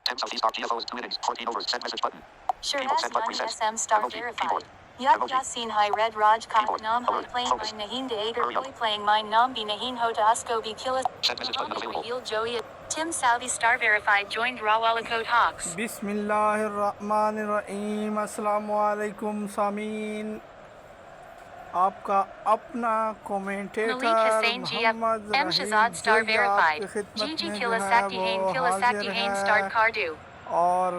Tim Southeast Star TFOs 2 innings, 14 overs. Send message button. Shiraz Nani SM star verified. Yat Yasin Hai Red Raj Khat Nam Hai playing mine Nahin De Ader Boy playing mine Nam Bi Nahin Hota Asko Bi Killa Send message button available. Yil Joey Tim Saudi star verified joined Rawala Code Hawks. बिस्मिल्लाहिर्रहमानिर्रहीम अस्सलामुअलैकुम सामीन आपका अपना commentator Mohammad M Shazad star Rahim verified. आपकी खिदमत Gigi में जो है Kilasaki Hain वो Kilasaki हाजिर Hain starred है Cardu. और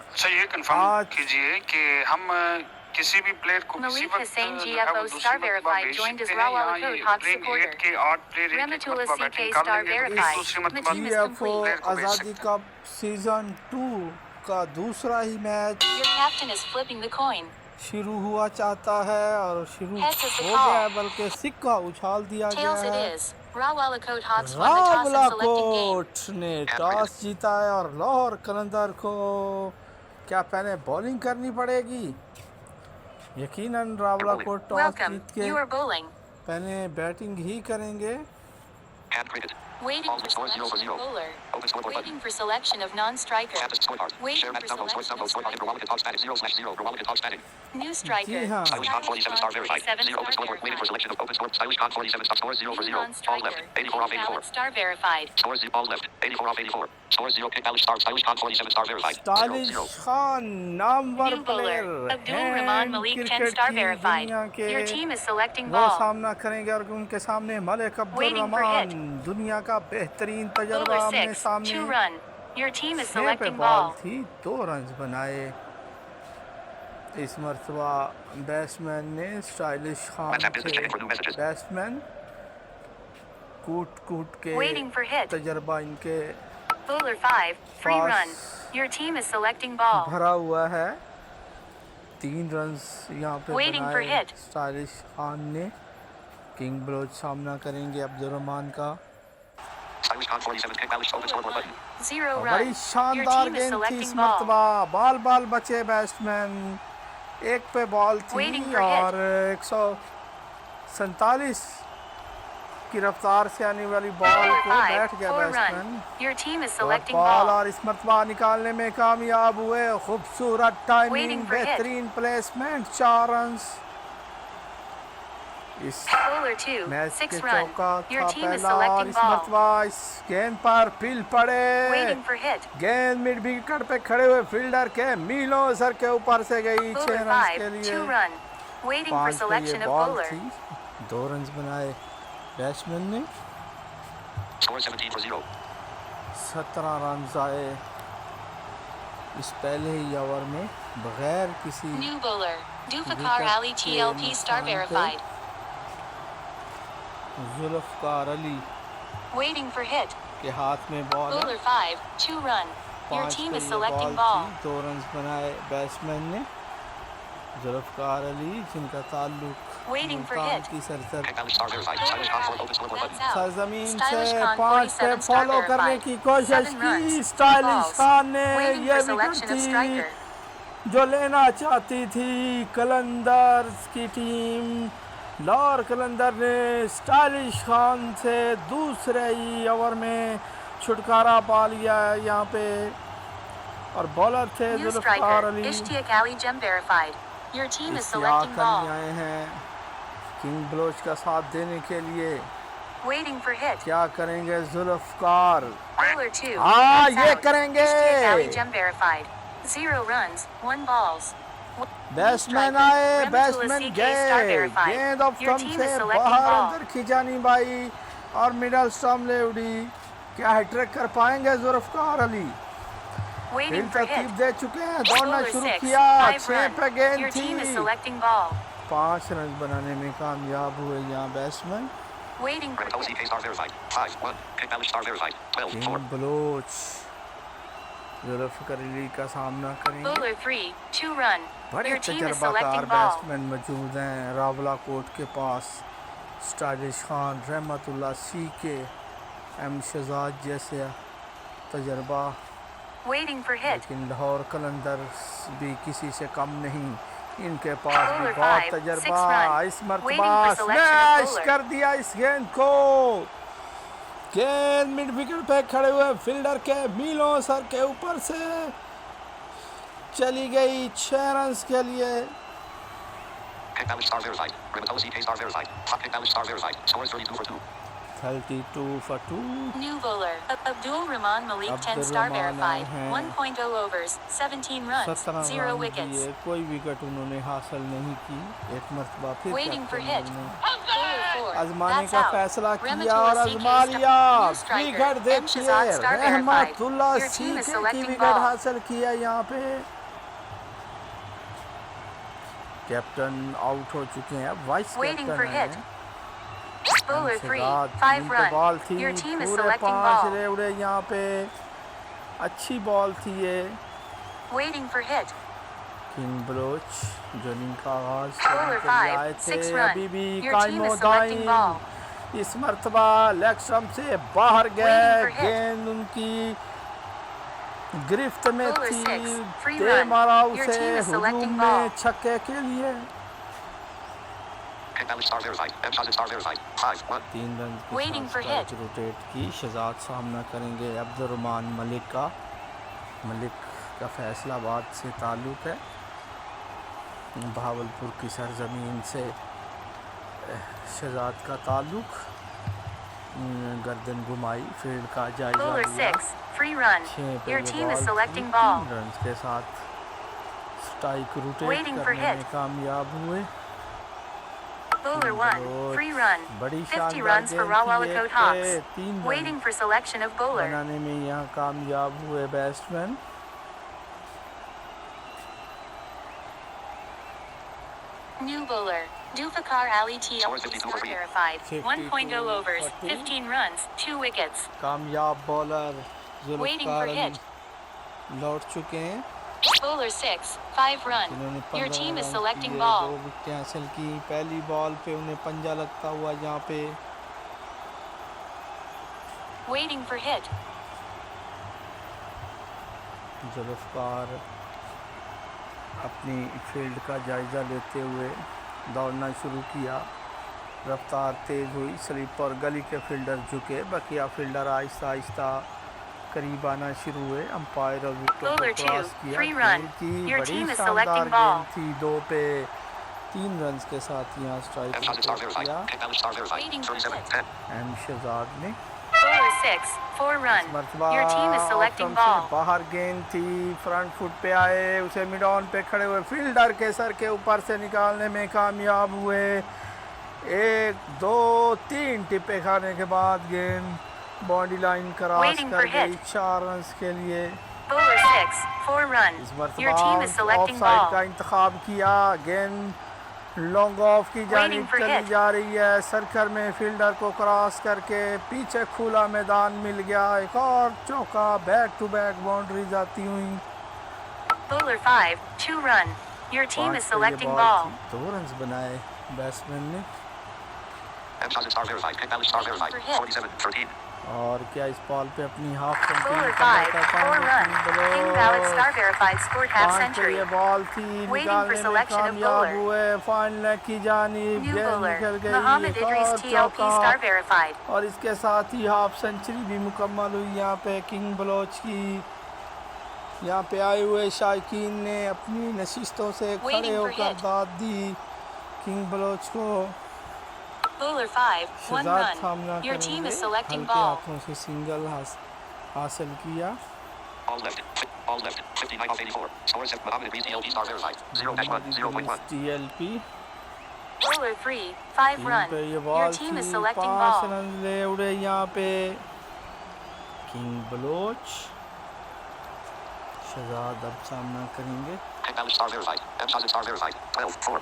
अच्छा ये कंफर्म कीजिए कि हम किसी भी प्लेयर को किसी Malik वक्त Hussain जो है GFO वो दूसरी star मरतबा verified भेज joined as सकते हैं। Rawala यहाँ Code ये Hawks प्लेइंग supporter. एट के 8 प्लेयर एक Rematula मरतबा CK बैटिंग star कर लेंगे तो verified. दूसरी मरतबा Team is जीएफओ complete. प्लेयर को भेज आज़ादी सकते हैं। कप सीज़न 2 का दूसरा ही match Your captain is flipping the coin. शुरू हुआ चाहता है और शुरू Heads is the हो call. गया है, बल्कि सिक्का उछाल दिया गया Tails it है। is. Rawala Code Hawks won the toss and Rawala selecting game. Kot ने टॉस जीता है और लाहौर कलंदर को क्या पहले बॉलिंग करनी पड़ेगी। यकीनन रावला कोट टॉस Welcome. जीत के You are bowling. पहले batting he kरेंगे। Hand graded. Waiting Balls for score 0 selection for of 0. bowler. Open scoreboard button. Waiting for selection of non-striker. Status scorecard. Waiting Share for at download selection of scorecard in Rawalaka Talks batting 0/0. Rawalaka Talks batting. New striker. जी हाँ। Stylish Khan 47 star verified. 47 0 open star scoreboard. Waiting for verified. selection of open score. Stylish Khan 47 star score 0 for New 0. Ball non-striker. left. 84 off 84. Star verified. Score 0 ball left. 84 off 84. Score 0 kick Stylish star. Stylish Khan 47 star verified. 0 stylish 0. Khan Namvar New bowler. Player Abdul Rahman Malik 10 star verified. Your team is selecting वो ball. सामना करेंगे और उनके सामने Malik Abdul Waiting for Rahman hit. दुनिया का बेहतरीन तजर्बा Bowler अपने 6. सामने 2 run. Your team is छह पे selecting बॉल ball. थी 2 रन बनाए। इस मरतबा बैट्समैन ने स्टाइलिश खान WhatsApp business के checking for new messages. Batsman कूट कूट के Waiting for hit. तजर्बा इनके Bowler 5. 3 Pass. run. Your team is selecting ball. भरा हुआ है। 3 रन्स यहाँ पे Waiting for बनाए hit. स्टाइलिश खान ने। किंग बलोच सामना करेंगे अब्दुल रहमान का। Stylish Khan 47 kick Stylish open scoreboard button. 0 बड़ी run. Your शानदार team is गेंद थी इस selecting ball. मरतबा। बाल बचे बैट्समैन। एक पे बॉल थी Waiting for और 147 की रफ्तार से आने वाली बॉल Bowler को 5. बैठ गया 4 batsman. run. Your team is और selecting बॉल ball. और इस मरतबा निकालने में कामयाब हुए। खूबसूरत टाइमिंग, Waiting for hit. बेहतरीन प्लेसमेंट, 4 रन्स। इस Bowler 2. मैच 6 के run. चौका Your था team is पहला और selecting इस ball. मरतबा इस गेंद पर फील्ड पड़े। Waiting for hit. गेंद मिड विकेट पे खड़े हुए फील्डर के मीलों सर के ऊपर से गई। 6 Bowler रन 5. के लिए 2 run. Waiting for 5 पे ये selection of बॉल bowler. थी। 2 रन बनाए बैट्समैन ने। Score 17 for 0. 17 रन आए इस पहले ही ओवर में बगैर किसी New bowler. Dufakar wicket Ali के TLP star नुकसान पे verified. Zulfikar Ali Waiting for hit. के हाथ में बॉल है। Bowler 5. 2 run. Your 5 team पे is ये selecting बॉल ball. थी। 2 रन बनाए बैट्समैन ने। जुल्फकार अली जिनका ताल्लुक Waiting for मुल्तान hit. की सरसर Kick Stylish star verified. Stylish Khan 4 open scoreboard button. That's out. Sarzameen Stylish से Khan 5 पे 47 star फॉलो करने verified. की कोशिश 7 की runs. Stylish Balls. खान ने। Waiting ये for विकेट selection of थी striker. जो लेना चाहती थी कलंदर्स की टीम। लाहौर कलंदर ने स्टाइलिश खान से दूसरे ही ओवर में छुटकारा पा लिया है यहाँ पे और बॉलर थे New Zulfikar striker. Ali. Ishtiaq Ali Gem verified. Your team is Ishtiyaq selecting Ali ball. आए हैं किंग बलोच का साथ देने के लिए। Waiting for hit. क्या करेंगे जुल्फकार? Bowler 2. हाँ, That's ये out. करेंगे। Ishtiaq Ali Gem verified. 0 runs. 1 balls. Batsman striker. आए, Rematula बैट्समैन CK star गए। verified. गेंद ऑफ Your स्टंप team से is selecting बाहर ball. अंदर खिंचानी बाई और मिडल स्टंप ले उड़ी। क्या हैट्रिक कर पाएंगे Zulfiqar Ali? Waiting field for तरतीब hit. दे चुके हैं। दौड़ना Bowler शुरू 6. किया। 5 6 run. पे गेंद Your team is थी। selecting ball. 5 रन बनाने में कामयाब हुए यहाँ batsman. Waiting for Rematula hit. CK star verified. 5-1. Kick Star verified. 12-4. King Baloch Zulfiqar Ali का सामना करेंगे। Bowler 3. 2 run. बड़े Your team is तजर्बाकार selecting ball. Batsman मौजूद हैं रावला कोट के पास। स्टाइलिश खान, रहमतुल्लाह सीके, एम शहजाद जैसे तजर्बा। Waiting for hit. लेकिन लाहौर कलंदर भी किसी से कम नहीं। इनके पास भी Bowler बहुत 5, 6 तजर्बा। run. इस मरतबा Waiting for selection of smash bowler. कर दिया इस गेंद को। गेंद मिड विकेट पे खड़े हुए फील्डर के मीलों सर के ऊपर से चली गई 6 रन के लिए। Pick balance star verified. Rheumatology CK star verified. Hot pick balance star verified. Scores 32 for 2. 32 for 2। New bowler Abdul Rahman Malik 10 star verified 1.0 overs 17 runs 17 0 run wickets दिए, कोई विकेट उन्होंने हासिल नहीं की। एक मरतबा फिर Waiting for कैप्टन hit. ने Bowler 4 आजमाने that's का out फैसला किया Rahmatullah और CK आजमा star- लिया। new striker विकेट M देखिए Shazad star verified रहमतुल्लाह your team is सीके की selecting विकेट ball हासिल किया। यहाँ पे कैप्टन आउट हो चुके हैं, vice Waiting for captain hit. है। Bowler 3 शहजाद 5 इन पे बॉल run थी, your team is पूरे selecting 5 ball रेवड़े यहाँ पे, अच्छी बॉल थी ये। waiting for hit king Baloch जो इनका आगाज Bowler करने के लिए 5 आए 6 थे, run अभी भी your team कायमो is selecting ball दाइन इस मरतबा लेग स्टंप से बाहर गए। Waiting for hit. गेंद उनकी गिरफ्त में Bowler थी, 6 free दे run मारा your उसे team is selecting हुजूम ball में छक्के के लिए। Pick balance star verified. M Shazad star verified. 5-1. 3 run के Waiting साथ for स्ट्राइक hit. रोटेट की। शहजाद सामना करेंगे अब्दुल रहमान मलिक का। मलिक का फैसलाबाद से ताल्लुक़ है, भावलपुर की सरजमीन से शहजाद का ताल्लुक़। गर्दन घुमाई, फील्ड का जायजा Bowler लिया। 6 free run 6 पे your ये team is बॉल selecting थी, ball 3 रन के साथ स्ट्राइक रोटेट Waiting for करने में hit. कामयाब हुए। Bowler 1 free run बड़ी 50 शानदार runs for गेंद थी, Rawalakot एक Hawks पे 3 run waiting for selection of bowler बनाने में यहाँ कामयाब हुए batsman. New bowler Dufakar Ali TL Score 52 for star 3. verified 52 1.0 overs for 2. 15 runs 2 wickets कामयाब bowler Waiting Zulfiqar for Ali hit. लौट चुके हैं, Bowler 6 5 run जिन्होंने your 15 team is run selecting किए, ball 2 विकेटें हासिल की। पहली बॉल पे उन्हें पंजा लगता हुआ यहाँ पे waiting for hit जुल्फकार अपनी फील्ड का जायज़ा लेते हुए दौड़ना शुरू किया। रफ्तार तेज़ हुई, स्लीपर गली के फील्डर झुके, बकिया फील्डर आहिस्ता आहिस्ता करीब आना शुरू हुए। अंपायर और विकेटों Bowler को 2 क्रॉस किया। free run खेल की your बड़ी team is शानदार selecting ball गेंद थी, 2 पे 3 रन के साथ यहाँ strike M Shazad star verified. किया Pick balance star verified. Waiting for 37-10. M Shahzad ने। Bowler 6 4 run मरतबा your team is off selecting stump से ball बाहर गेंद थी, फ्रंट फुट पे आए, उसे मिड ऑन पे खड़े हुए फील्डर के सर के ऊपर से निकालने में कामयाब हुए। 1 2 3 टिप्पे खाने के बाद गेंद बाउंड्री लाइन क्रॉस Waiting कर for गई hit. 4 रन के लिए। Bowler 6 4 run इस your team is मरतबा selecting ऑफ साइड का ball इंतखाब किया। गेंद लॉन्ग ऑफ की जानिब Waiting for चली hit. जा रही है, सर्कल में फील्डर को क्रॉस करके पीछे खुला मैदान मिल गया। एक और चौका, बैक टू बैक बाउंड्रीज आती हुई। Bowler 5 2 run your team 5 is पे ये selecting बॉल ball थी, 2 रन बनाए बैट्समैन ने। M Shazad star verified. Pick balance star Waiting verified. for hit. 47-13. और क्या इस बॉल पे अपनी half Bowler century 5 4 run King Ballot star verified scored half 5 पे century ये बॉल थी, Waiting for निकालने में selection of कामयाब bowler. हुए। फाइनल की जानिब New गेंद bowler निकल गई। Muhammad एक Idris और TLP चौका star verified और इसके साथ ही हाफ सेंचुरी भी मुकम्मल हुई यहाँ पे किंग बलोच की। यहाँ पे आए हुए शायकीन ने अपनी नशिस्तों से खड़े Waiting for होकर hit. दाद दी किंग बलोच को। Bowler 5 1 शहजाद run सामना your team करेंगे, is selecting हल्के ball हाथों से सिंगल हासिल किया। All left. All left. 59 off 84. Score 7. Muhammad Idris DLP star verified. 0-1. 0.1. TLP Bowler 3 5 run पे ये your बॉल team is थी, selecting 5 ball रन ले उड़े यहाँ पे किंग बलोच। शहजाद अब सामना करेंगे, Pick balance star verified. M Shazad star verified. 12-4.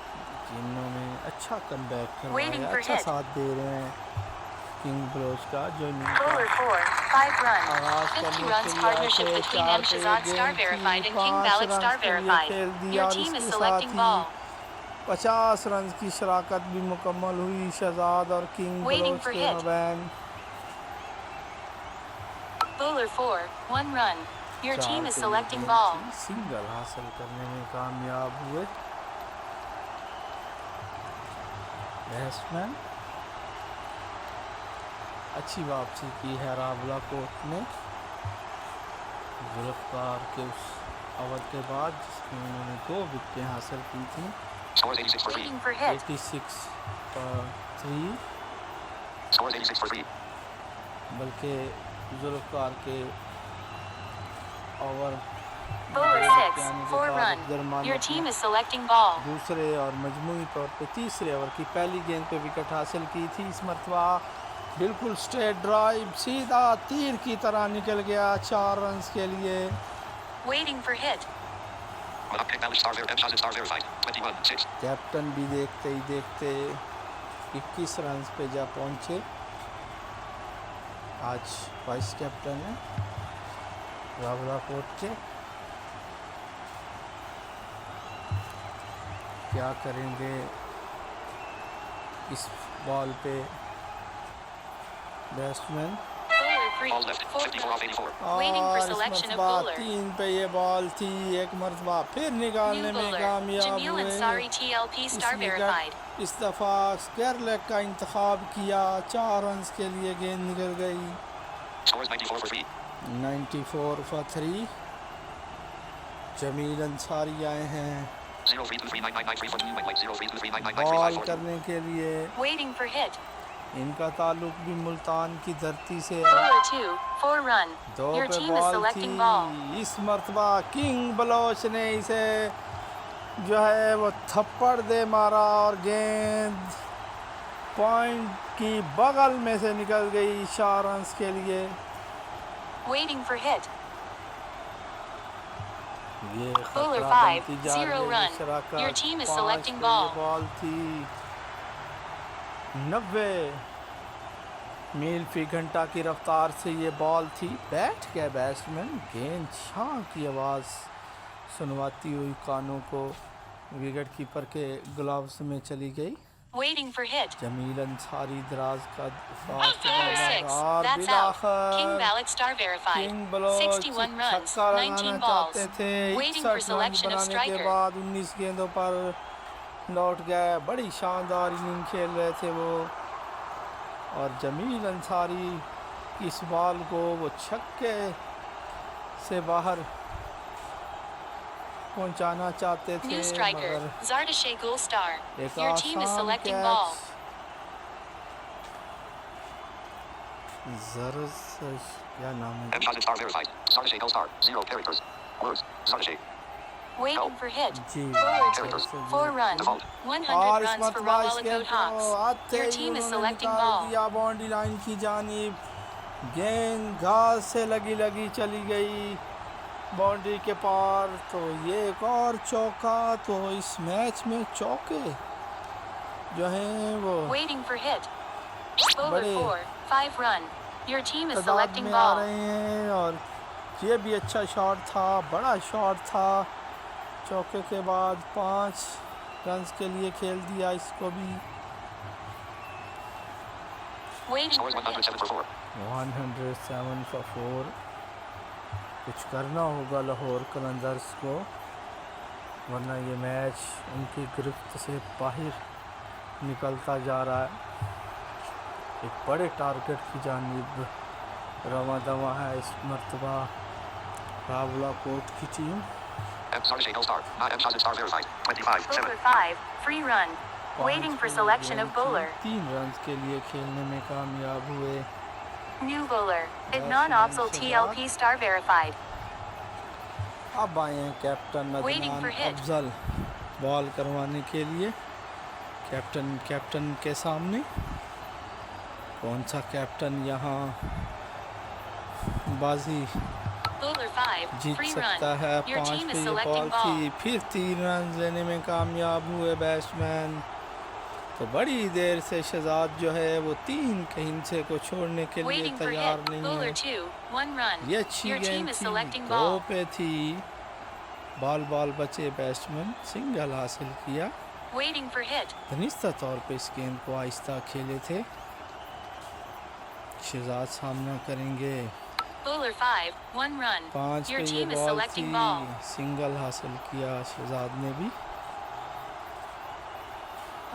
जिन्होंने अच्छा कमबैक Waiting करवाया, for अच्छा hit. साथ दे रहे हैं किंग बलोच का जो Bowler 4 5 run आगाज 50 करने runs के लिए partnership आए थे। between 4 M पे Shazad star गेंद थी, verified and King 5 Ballot run star के लिए verified खेल दिया your और team is इसके selecting साथ ball ही 50 रन की शराकत भी मुकम्मल हुई शहजाद और किंग Waiting बलोच for के hit. मबैन। Bowler 4 1 run your 4 team is पे selecting गेंद ball थी, सिंगल हासिल करने में कामयाब हुए बैट्समैन। अच्छी वापसी की है रावला कोट ने जुल्फ़कार के उस ओवर के बाद जिसमें उन्होंने 2 विकेटें हासिल की थी। Scores 86 for 3. Waiting for hit. 86 पर 3, Scores 86 for 3. बल्कि जुल्फ़कार के ओवर Bowler 6, 4 run. दरमियान Your team is selecting ball. दूसरे और मजमूई तौर पे तीसरे ओवर की पहली गेंद पे विकेट हासिल की थी। इस मरतबा बिल्कुल स्ट्रेट ड्राइव सीधा तीर की तरह निकल गया 4 रन के लिए। Waiting for hit. Star verified. 21-6. Captain भी देखते ही देखते 21 रन पे जा पहुंचे। आज वाइस कैप्टन है रावला कोट के। क्या करेंगे इस बॉल पे batsman. Bowler 3, Ball left. 4 54 off 84. Waiting for और इस selection of मरतबा bowler. 3 पे ये बॉल थी, एक मरतबा फिर निकालने New में bowler. कामयाब Jamil हुए। Ansari TLP star verified. इस दफ़ा स्क्वायर लेग का इंतखाब किया, 4 रन के लिए गेंद निकल गई। Scores 94 for 3. 94 for 3। Jameel Ansari आए हैं 0323993 for 2. 0323993 ball for 2. करने के लिए। Waiting for hit. इनका ताल्लुक भी मुल्तान की धरती से है। Bowler 2, 4 run. 2 Your पे team is बॉल selecting थी। ball. इस मरतबा किंग बलोच ने इसे जो है वो थप्पड़ दे मारा और गेंद पॉइंट की बगल में से निकल गई 4 रन के लिए। Waiting for hit. ये Bowler खतरा 5, बनती जा 0 रही है। run. शराकत Your team is 5 selecting पे ball. ये बॉल थी 90 मील फी घंटा की रफ्तार से ये बॉल थी। बैठ गया बैट्समैन, गेंद छां की आवाज़ सुनवाती हुई कानों को विकेट कीपर के ग्लव्स में चली गई। Waiting for hit. Jameel Ansari दराज का Bowler 6, that's out. King Balik star verified. King Baloch 61 runs, छक्का 19 लगाना balls. चाहते थे। Waiting 61 for selection run of बनाने के striker. बाद 19 गेंदों पर लौट गए। बड़ी शानदार इनिंग खेल रहे थे वो और जमील अंसारी इस बॉल को वो छक्के से बाहर पहुंचाना चाहते थे New striker, मगर Zardashe Gul star. एक Your team is आसान selecting कैच ball. क्या नाम है Star verified. Zardashe Gold Star. 0 characters. Words. Zardashe. Waiting for hit. Ji Bowler 2, Characters. 4 runs. Default. 100 और इस runs for मरतबा इस Rawala गेंद Goat को Hawks. आते Your ही team is उन्होंने selecting निकाल ball. दिया बाउंड्री लाइन की जानिब। गेंद घास से लगी चली गई बाउंड्री के पार। तो ये एक और चौका। तो इस मैच में चौके जो हैं वो Waiting for hit. Bowler बड़े 4, 5 run. Your team is तादाद selecting में आ ball. रहे हैं और ये भी अच्छा शॉट था, बड़ा शॉट था। चौके के बाद 5 रन के लिए खेल दिया इसको भी। Waiting Scores for hit. 107 for 4. 107 for 4। कुछ करना होगा लाहौर कलंदर्स को वरना ये मैच उनकी गिरफ्त से बाहर निकलता जा रहा है। एक बड़े टारगेट की जानिब रवा दवा है इस मरतबा रावला कोट की team. Zardashe Gold Star. Star verified. 25-7. Bowler 5, free run. Waiting for selection of bowler. 3 run के लिए खेलने में कामयाब हुए। New bowler, Adnan Afzal TLP star verified. अब आए हैं captain Waiting Adnan for hit. Afzal ball करवाने के लिए। कैप्टन के सामने कौन सा कैप्टन यहाँ बाजी Bowler 5, जीत free सकता run. है। Your 5 team पे is ये selecting बॉल ball. थी, फिर 3 रन लेने में कामयाब हुए बैट्समैन। तो बड़ी देर से शहजाद जो है वो 3 के हिंसे को छोड़ने के लिए Waiting for तैयार hit. नहीं Bowler है। 2, 1 run. ये अच्छी Your गेंद team is थी, selecting 2 ball. पे थी। बॉल बचे बैट्समैन सिंगल हासिल किया। Waiting for hit. धनिस्ता तौर पे इस गेंद को आहिस्ता खेले थे। शहजाद सामना करेंगे। Bowler 5, 1 run. 5 Your पे ये team is बॉल थी, selecting ball. सिंगल हासिल किया शहजाद ने भी।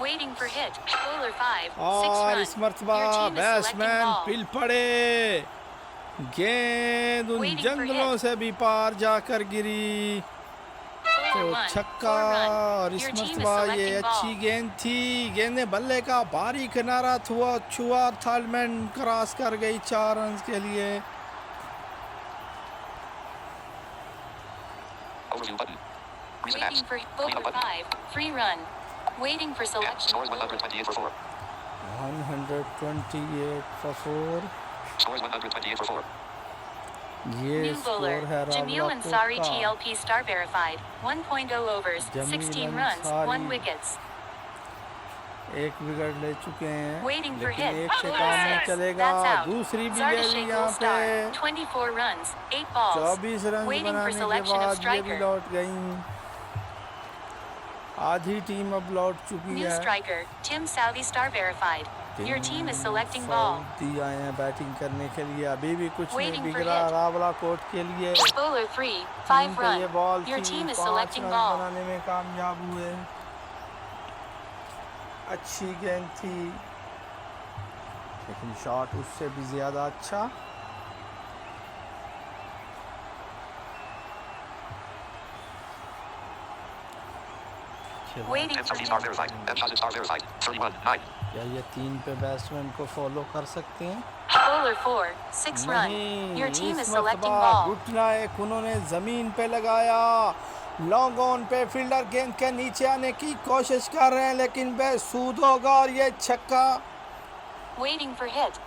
Waiting for hit. Bowler 5. 6 और run. इस मरतबा Your team is selecting batsman ball. पिल पड़े, गेंद उन Waiting for जंगलों hit. से भी पार जाकर गिरी तो Bowler 1. छक्का। 4 run. और इस Your team is मरतबा ये selecting अच्छी ball. गेंद थी, गेंद ने बल्ले का भारी किनारा छुआ, थालमैन क्रॉस कर गई 4 रन के लिए। Overview button. Recent Waiting apps. for Clean up Bowler button. 5. Free run. Waiting for Yeah. selection. Scores of bowler. 128 for 4. 128 for 4। Scores 128 for 4. ये New bowler. स्कोर है Jamil रावला Ansari कोट का। TLP star verified. 1.0 overs. Jamil 16 runs. Ansari. 1 wickets. एक wicket ले चुके हैं, Waiting for लेकिन hit. एक से Bowler काम नहीं 6. चलेगा। That's out. दूसरी भी Zarda गेंद Sheikh यहाँ will star. पे 24 runs. 8 balls. 24 run Waiting for बनाने के selection of बाद ये भी striker. लौट गई। आधी टीम अब लौट चुकी New है। striker. Tim Southey star verified. Your team is selecting ball. Saudi आए हैं बैटिंग करने के लिए, अभी भी कुछ नहीं Waiting for बिगड़ा hit. रावला कोट के लिए। Bowler 3. टीम 5 पे ये run. बॉल Your थी, team is 5 selecting run ball. बनाने में कामयाब हुए। अच्छी गेंद थी, लेकिन शॉट उससे भी ज़्यादा अच्छा। Waiting And for Southey star hit. verified. And Shazid star verified. 31-9. क्या ये 3 पे बैट्समैन को फॉलो कर सकते हैं? Bowler 4. 6 run. नहीं, Your team इस is selecting मरतबा ball. घुटना एक उन्होंने जमीन पे लगाया। लॉन्ग ऑन पे फील्डर गेंद के नीचे आने की कोशिश कर रहे हैं, लेकिन बेसूद होगा और ये छक्का। Waiting for hit.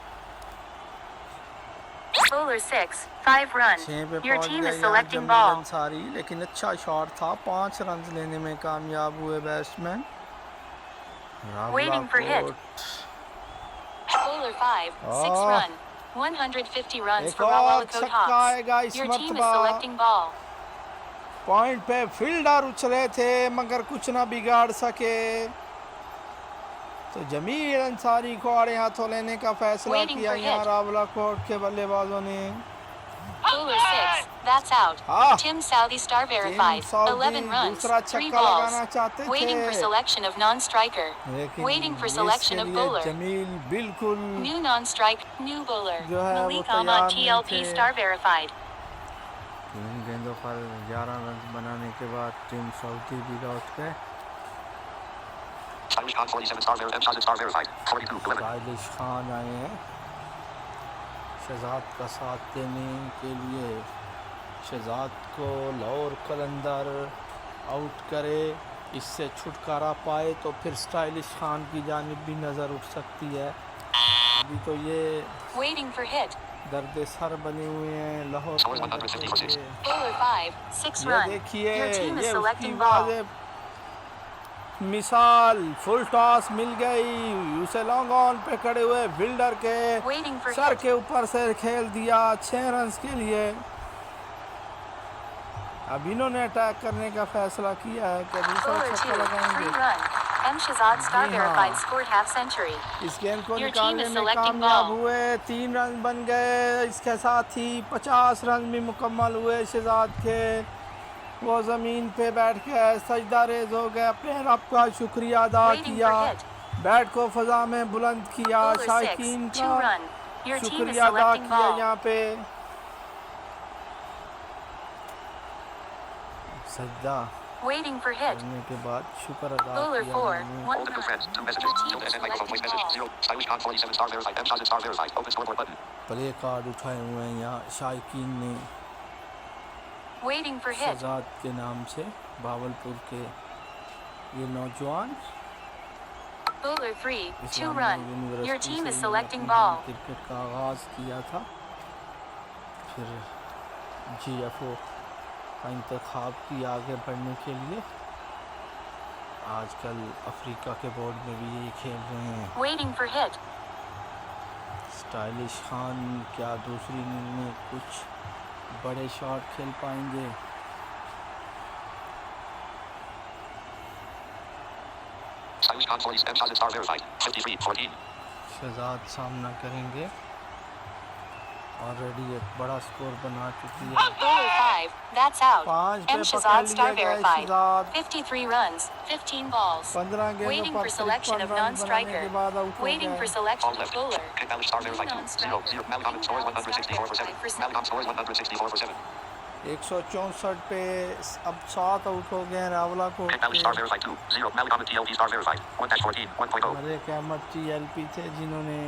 Bowler 6. 5 run. 6 पे Your पहुंच team गए is यहाँ selecting जमील ball. अंसारी, लेकिन अच्छा शॉट था। 5 रन लेने में कामयाब हुए batsman. Waiting for hit. Bowler 5. 6 Oh. run. 150 runs एक for और Rawala Coat छक्का आएगा Hawks. इस Your team is मरतबा। selecting ball. पॉइंट पे फील्डर उछले थे, मगर कुछ ना बिगाड़ सके। तो जमील अंसारी को आड़े हाथों लेने का फैसला Waiting किया for यहाँ hit. रावला कोट के बल्लेबाजों ने। Bowler 6. That's out. Ah. Tim Southey star verified. Southey 11 runs. दूसरा 3 छक्का लगाना balls. चाहते Waiting थे। for selection of non-striker. लेकिन Waiting for इसके selection of लिए bowler. जमील बिल्कुल New non-strike. New bowler. जो है वो Malik तैयार Ahmad नहीं TLP थे। star verified. 3 गेंदों पर 11 रन बनाने के बाद टीम सऊदी भी लौट गए। Stylish Khan 47 star verified. And Shazid star verified. 42-11. साइलिश Khan आए हैं शहजाद का साथ देने के लिए। शहजाद को लाहौर कलंदर आउट करे, इससे छुटकारा पाए तो फिर स्टाइलिश खान की जानिब भी नज़र उठ सकती है। अभी तो ये Waiting for hit. दर्द सर बने हुए हैं लाहौर Scores कलंदर 150 के for 6. लिए। Bowler 5. 6 ये run. देखिए, Your team is ये उसकी selecting ball. वाज़ेह मिसाल, फुल टॉस मिल गई उसे। लॉन्ग ऑन पे खड़े हुए फील्डर के Waiting for सर hit. के ऊपर से खेल दिया 6 रन के लिए। अब इन्होंने अटैक करने का फैसला किया है कि दूसरा Bowler 2. छक्का 3 लगाएंगे। run. M. Shazad star जी हाँ। verified scored half century. इस गेंद को Your निकालने team is में selecting कामयाब ball. हुए। 3 रन बन गए। इसके साथ ही 50 रन भी मुकम्मल हुए शहजाद के। वो ज़मीन पे बैठ के सजदा रेज हो गए, अपने रब का शुक्रिया अदा Waiting किया, for hit. बैट को फ़ज़ा में बुलंद किया। Bowler 6. शायकीन 2 का run. Your team is शुक्रिया अदा selecting किया ball. यहाँ पे। सजदा Waiting for hit. करने के बाद शुक्र अदा Bowler किया 4. उन्होंने। 1 Open to run. friends. 2 Your messages. team Tilde is SN microphone voice selecting message. ball. 0. Stylish Khan 47 star verified. And Shazid star verified. Open scoreboard button. Play card उठाए हुए हैं यहाँ शायकीन ने Waiting for hit. शहजाद के नाम से। बावलपुर के ये नौजवान Bowler 3. 2 Islamia run. University Your team से is इन्होंने selecting अपनी ball. क्रिकेट का आगाज़ किया था, फिर GFO का इंतखाब किया आगे बढ़ने के लिए। आजकल अफ्रीका के बोर्ड में भी यही खेल रहे हैं। Waiting for hit. Stylish Khan क्या दूसरी इनिंग में कुछ बड़े शॉट खेल पाएंगे? Stylish Khan 40 and Shazid star verified. 53-14. Shahzad सामना करेंगे। ऑलरेडी एक बड़ा स्कोर बना चुकी है। Bowler 5. 5. That's out. 5 पे M. पकड़ Shahzad star लिया गया verified. Shahzad 53 runs, 15 balls. 15 गेंदों Waiting पर for selection 53 of रन बनाने non-striker. के बाद आउट हो Waiting for गए। selection Ball of left. bowler. Kick Balish star verified 2. 0 0. Malicom scores 164 for 7. Malicom scores 164 for 7. 164 पे अब 7 आउट हो गए रावला को। Kick Balish star verified 2. 0. Malicom TLP star verified 1-14 1.0. Malik Ahmad TLP थे जिन्होंने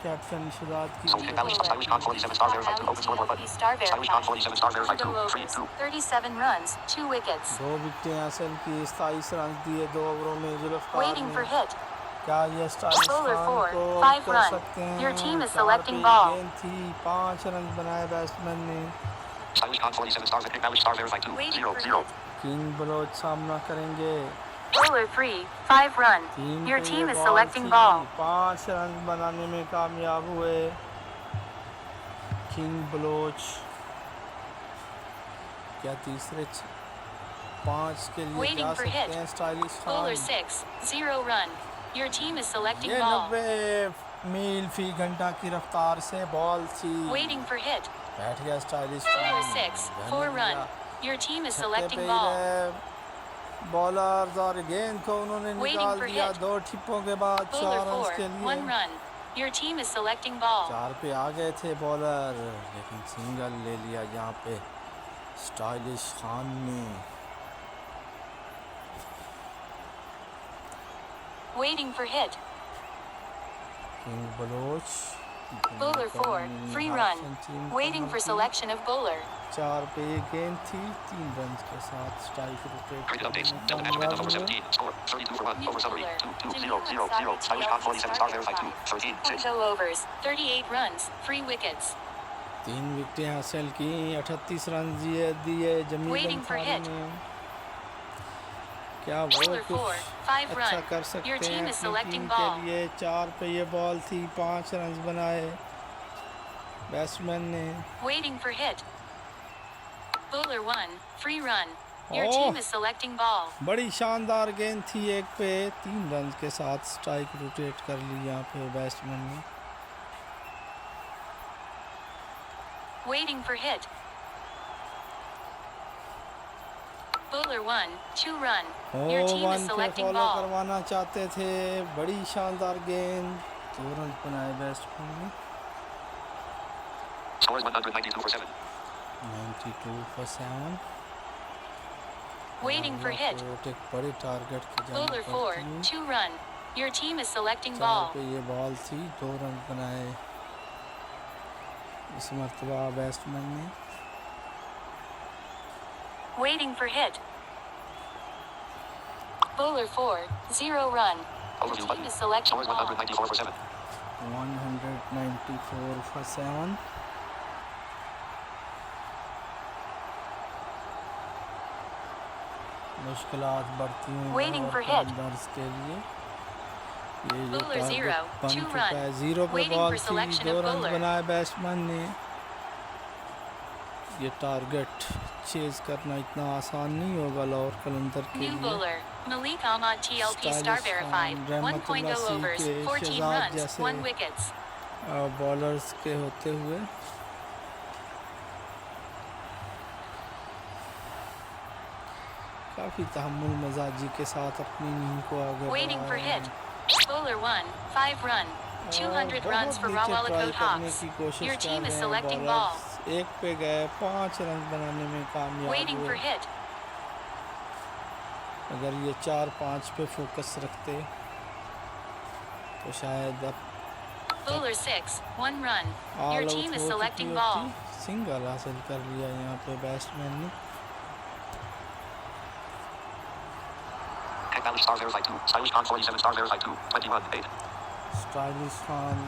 कैप्टन शहजाद की Kick Balish Stylish Khan 47 star verified 2. Open scoreboard button. Star Stylish Khan 47 star verified 2. No 3 overs, 2. 37 runs, 2 wickets. 2 विकेटें हासिल की 27 रन दिए 2 ओवरों में जुल्फकार Waiting for ने। hit. क्या ये स्टाइलिश Bowler खान 4, को 5 कर run. सकते हैं? Your team is 4 selecting पे ball. गेंद थी 5 रन बनाए बैट्समैन ने। Stylish Khan 47 stars. Kick Balish star verified 2. Waiting 0 for 0. hit. King Bloch सामना करेंगे। Bowler 3, 5 run. 3 Your पे team ये is बॉल selecting थी, ball. 5 रन बनाने में कामयाब हुए किंग बलोच। क्या तीसरे 5 के लिए Waiting जा for सकते hit. हैं stylish Bowler Khan. 6, 0 run. Your team is selecting ये ball. 90 मील फी घंटा की रफ्तार से बॉल थी। Waiting for hit. बैठ गया स्टाइलिश Bowler खान। 6, धन 4 लिया। run. Your team is छक्के selecting पे ही ball. रहे बॉलर्स और गेंद को उन्होंने Waiting निकाल for दिया hit. 2 ठिप्पों के बाद 4 Bowler रन 4, के 1 लिए। run. Your team is selecting ball. 4 पे आ गए थे बॉलर लेकिन सिंगल ले लिया यहाँ पे स्टाइलिश खान ने। Waiting for hit. King Baloch Bowler 4, free run. Waiting for selection of bowler. 4 पे ये गेंद थी 3 रन के साथ strike Cricket updates. Delta rotate National over 17. Score 32 for 1. Over summary 2 2 0 0 0. Stylish Khan 47 stars verified 2. 13 6. No overs, 38 runs, 3 wickets. 3 विकेटें हासिल की 38 run दिए Jameel Waiting for Ansari hit. ने। क्या वो Bowler 4, कुछ 5 अच्छा run. कर सकते Your हैं team is अपनी selecting टीम के ball. लिए। 4 पे ये बॉल थी 5 रन बनाए बैट्समैन ने। Waiting for hit. Bowler 1, free run. Your Oh. team is selecting ball. बड़ी शानदार गेंद थी 1 पे 3 रन के साथ स्ट्राइक रोटेट कर ली यहाँ पे बैट्समैन ने। Waiting for hit. Bowler 1, 2 run. Your team is 1 पे selecting फॉलो ball. करवाना चाहते थे। बड़ी शानदार गेंद 2 रन बनाए बैट्समैन ने। Scores 192 for 7. 92 for 7। Waiting for hit. एक बड़े टारगेट की जानी Bowler 4, पड़ती है। 2 run. Your team is selecting 4 ball. पे ये बॉल थी 2 रन बनाए इस मरतबा बैट्समैन ने। Waiting for hit. Bowler 4, 0 run. Your Overview team button. is selecting Scores ball. 194 for 7. 194 for 7। मुश्किलात बढ़ती हैं Waiting for hit. बॉलर्स के लिए। ये जो Bowler 0, टारगेट बन 2 चुका है run. 0 पे Waiting बॉल for थी selection 2 of रन bowler. बनाए बैट्समैन ने। ये टारगेट चेज करना इतना आसान नहीं होगा लाहौर कलंदर के New लिए। bowler, Malik Ahmad TLP star Stylish verified. Khan, 1.0 Rahmatullah overs, Sikh, 14 Shehzad runs, जैसे 1 wickets. बॉलर्स के होते हुए काफ़ी तहम्मुल मजाजी के साथ अपनी नींद को आगे Waiting बढ़ा for रहे hit. हैं। Bowler 1, 5 run. 200 बहुत runs for नीचे Rawala ट्राई Coat करने Hawks. की कोशिश Your कर team is रहे हैं selecting ball. बॉलर्स। 1 पे गए 5 रन बनाने में कामयाब Waiting for हुए। hit. अगर ये 4-5 पे फोकस रखते तो शायद अब Bowler 6, 1 run. Your all team out is हो selecting चुकी ball. होती। सिंगल हासिल कर लिया यहाँ पे बैट्समैन ने। Kick Balish star verified 2. Stylish Khan 47 star verified 2. 21 8. Stylish Khan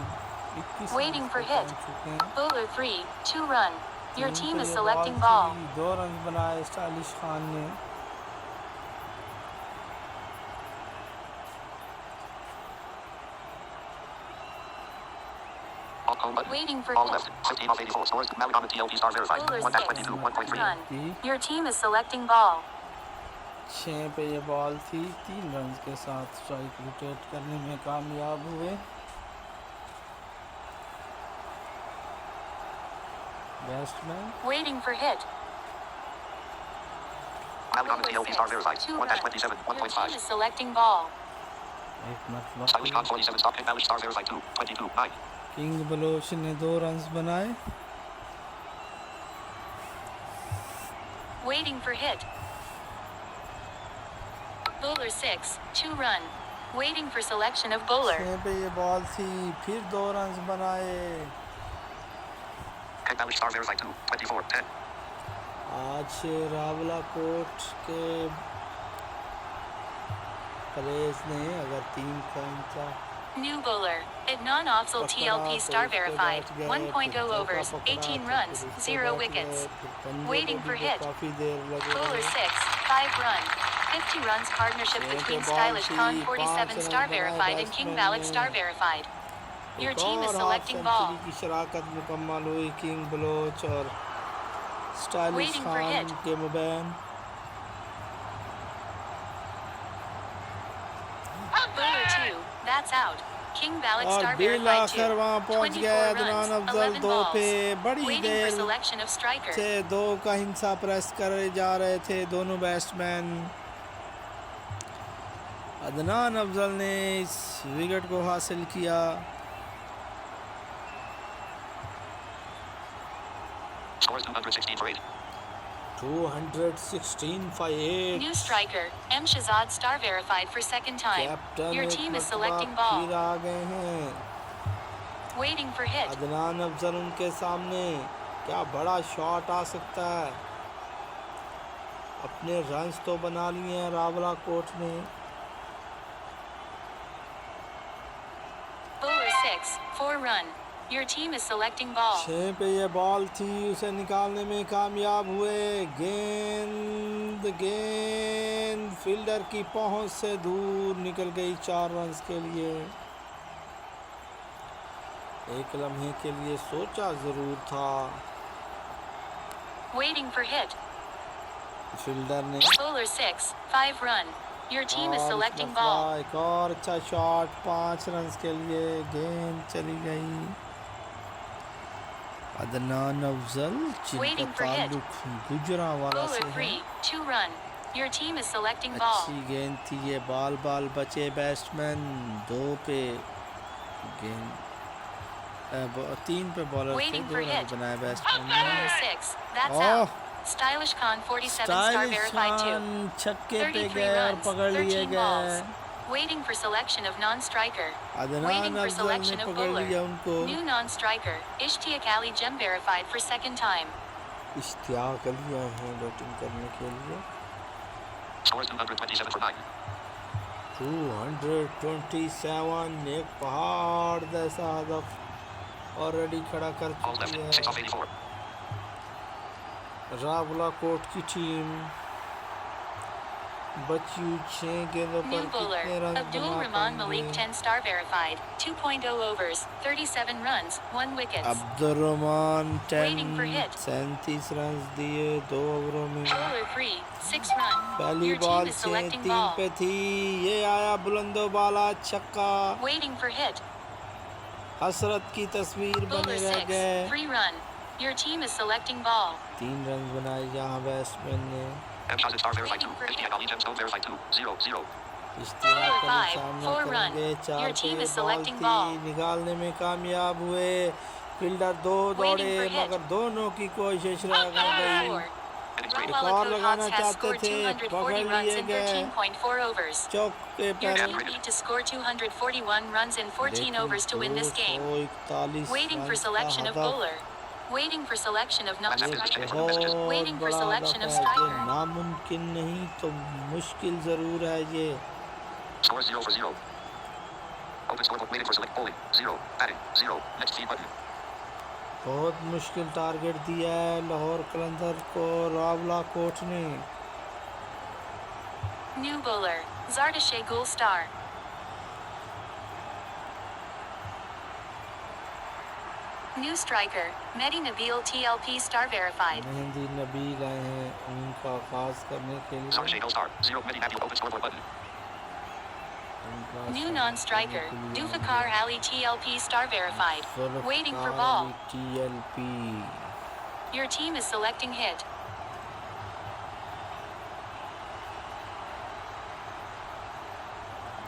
21 Waiting run for पे hit. पहुंच चुके हैं। Bowler 3, 2 run. Your 3 team पे is ये selecting बॉल ball. थी, 2 रन बनाए स्टाइलिश खान ने। All home button. Waiting for All hit. left. 15 off 84. Scores Malik Ahmad TLP star verified. Bowler 1-22 6, 1.3. run. की Your team is selecting ball. 6 पे ये ball थी 3 run के साथ स्ट्राइक रोटेट करने में कामयाब हुए batsman. Waiting for hit. Malcolm Bowler TLP star 6, verified. 2 1-27, runs. Your 1.5. team is selecting ball. एक मतलब Stylish Khan 47 stop pick Malish star verified 2, 22, 9. King Bloch ने 2 रन्स बनाए। Waiting for hit. Bowler 6, 2 run. Waiting for selection of bowler. 6 पे ये ball थी, फिर 2 runs बनाए। Pick Malish star verified 2, 24, 10. आज रावला कोट के प्लेयर्स ने अगर 3 पॉइंट का New bowler. Adnan Afzal TLP star verified. 1.0 overs, 18 runs, 0 wickets. Waiting for hit. काफी देर लगे। Bowler 6, 5 run. 50 runs partnership between Stylish Khan 47 star verified and King Malik star verified. Your team is selecting ball. की शराकत मुकम्मल हुई king Bloch और stylish Waiting for Khan hit. के मुबैन। Bowler 2, that's out. King Malik और star bill verified आखिर 2. वहाँ पहुँच गया 24 अदनान runs, अफजल 11 दो पे balls. बड़ी Waiting for there selection of striker. से 2 का हिंसा प्रेस कर जा रहे थे दोनों बैट्समैन। अदनान अफजल ने इस विकेट को हासिल किया। Scores 216 for 8. 216 for 8। New striker, M. Shahzad star verified for second time. Captain Your एक team is मरतबा selecting ball. फिर आ गए हैं। Waiting for hit. Adnan Afzal उनके सामने, क्या बड़ा शॉट आ सकता है। अपने रन्स तो बना लिए हैं रावला कोट ने। Bowler 6, 4 run. Your team is selecting ball. 6 पे ये बॉल थी, उसे निकालने में कामयाब हुए। गेंद फील्डर की पहुंच से दूर निकल गई 4 रन्स के लिए। एक लम्हे के लिए सोचा जरूर था Waiting for hit. फील्डर ने। Bowler 6, 5 run. Your team is और selecting इस दफा ball. एक और अच्छा शॉट 5 रन्स के लिए। गेंद चली गई। अदनान अफजल जिनका Waiting for hit. ताल्लुक गुजरांवाला से Bowler है। 3, 2 run. Your team is selecting ball. अच्छी गेंद थी ये। बाल बचे बैट्समैन 2 पे गेंद 3 पे बॉलर थे। Waiting 2 for run hit. बनाए बैट्समैन Bowler ने। 6, that's Oh. out. Stylish Khan 47 star stylish verified 2. Khan छक्के पे 33 गए और runs, पकड़ लिए 13 गए। balls. Waiting for selection of non-striker. Adnan Waiting for Afzal selection ने of पकड़ bowler. लिया उनको। New non-striker, Ishtiaq Ali Jem verified for second time. Ishtiyaq Ali आए हैं बैटिंग करने के लिए। Scores 227 for 9. 227 एक पहाड़ जैसा हदफ ऑलरेडी खड़ा कर All left, चुकी 6 off है 84. रावला कोट की टीम। बची 6 गेंदों New पर bowler, कितने रन Abdul बना Rahman Malik पाएंगे। 10 star verified, 2.0 overs, 37 runs, 1 wickets. Abdurrahman Waiting for 10 hit. 37 run दिए 2 ओवरों में। Bowler 3, 6 run. पहली Your बॉल team is से selecting 3 पे ball. थी, ये आया बुलंदो बाला छक्का। Waiting for hit. हसरत की तस्वीर Bowler बने रह 6, गए। 3 run. Your team is selecting ball. 3 run बनाए यहाँ बैट्समैन ने। M. Shahzad star verified 2. Ishtiaq Ali Jem stone verified 2, 0, 0. Ishtiyaq Bowler का 5, सामना 4 run. करेंगे। 4 Your पे team is बॉल selecting थी, ball. निकालने में कामयाब हुए। फील्डर 2 दौड़े Waiting for hit. मगर दोनों की कोशिश रह Bowler गई। 4. Innings rating. Rawala और Coat लगाना Hawks has चाहते scored थे, 240 पकड़ runs लिए in गए। 13.4 overs. चौके Your पर team need to score 241 runs in 14 overs to win this game. 241 Waiting for run selection का of Hadaf. bowler. Waiting for selection of non-striker. बहुत Waiting for बड़ा selection हदफ of है ये। striker. नामुमकिन नहीं तो मुश्किल जरूर है ये। Scores 0 for 0. Open scoreboard waiting for select bowling. 0. Batting. 0. Next feed button. बहुत मुश्किल टारगेट दिया है लाहौर कलंदर को रावला कोट ने। New bowler, Zardashay Gul Star. New striker, Mehdi Nabil TLP star verified. Mehndi Nabeel आए हैं उनका आगाज करने के लिए। Sarge no star. 0. Mehdi Nabil open scoreboard button. उनका New साथ non-striker, करने के लिए Dufakar Ali TLP star verified. Zulfiqar Waiting for ball. TLP। Your team is selecting hit.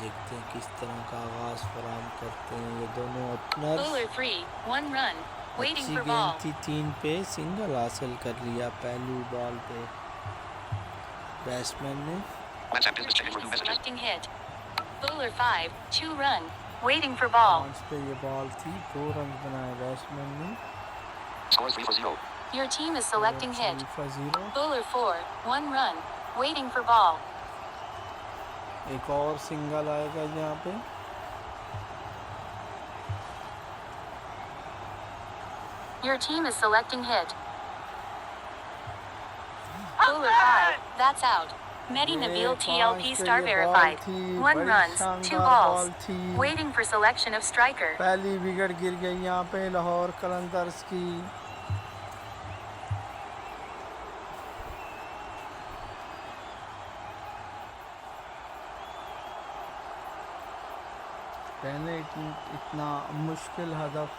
देखते हैं किस तरह का आगाज फराहम करते हैं ये दोनों ओपनर्स। Bowler 3, 1 run. Waiting अच्छी for गेंद ball. थी, 3 पे सिंगल हासिल कर लिया पहली बॉल पे बैट्समैन ने। WhatsApp Your business check-in team for new is messages. selecting hit. Bowler 5, 2 run. Waiting for ball. 5 पे ये बॉल थी, 2 रन बनाए बैट्समैन ने। Score 3 for 0. Your team is selecting hit. 0। Bowler 4, 1 run. Waiting for ball. एक और single आएगा यहाँ पे। Your team is selecting hit. Bowler 5, that's out. Mehdi ये Nabil 5 TLP पे star ये verified. बॉल थी, 1 बड़ी runs, 2 शानदार balls. बॉल थी। Waiting for selection of striker. पहली विकेट गिर गई यहाँ पे लाहौर कलंदर्स की। पहले इतना मुश्किल हदफ।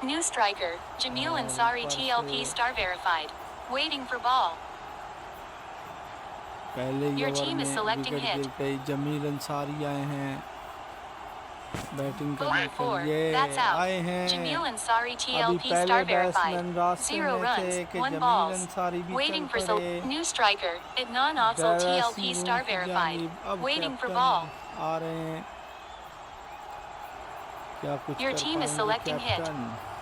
New striker, Jamil Ansari TLP star verified. Waiting for ball. पहले ही Your ओवर team is में selecting विकेट गिर hit. गई। जमील अंसारी आए हैं बैटिंग करने Bowler के 4, लिए, that's out. आए हैं। Jamil Ansari अभी TLP पहले star बैट्समैन verified. रास्ते 0 में थे runs, कि 1 जमील balls. अंसारी भी Waiting चल for पड़े। new striker, Adnan Afzal TLP दरअसल star की verified. जानिब अब Waiting for कैप्टन ball. आ रहे हैं, क्या कुछ Your कर team is पाएंगे selecting hit. कैप्टन।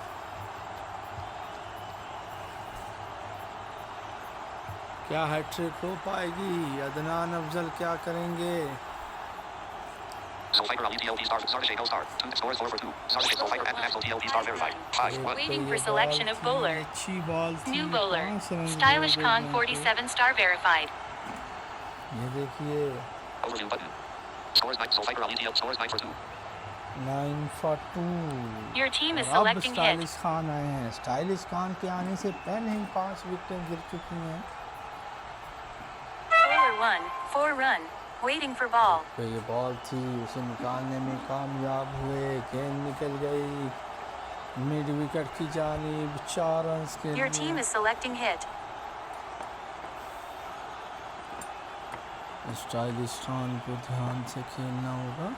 क्या हैट्रिक हो पाएगी? अदनान अफजल क्या करेंगे? Zulfiqar Ali TLP star. Zardashay Gold star. 2 scores 4 for 2. Zardashay Zulfiqar and National TLP star verified. 5 1. Waiting for selection of bowler. अच्छी बॉल थी, New bowler, 5 रन Stylish दिए Khan गए 47 star verified. ये देखिए Overview button. Scores 9. Zulfiqar Ali TLP scores 9 for 2. 9 for 2। Your team is और अब selecting hit. Stylish Khan आए हैं। स्टाइलिश खान के आने से पहले ही 5 विकेटें गिर चुकी हैं। Bowler 1, 4 run. Waiting for ball. तो ये बॉल थी, उसे निकालने में कामयाब हुए, गेंद निकल गई मिड विकेट की जानिब, 4 रन के Your team लिए। is selecting hit. Stylish Khan को ध्यान से खेलना होगा।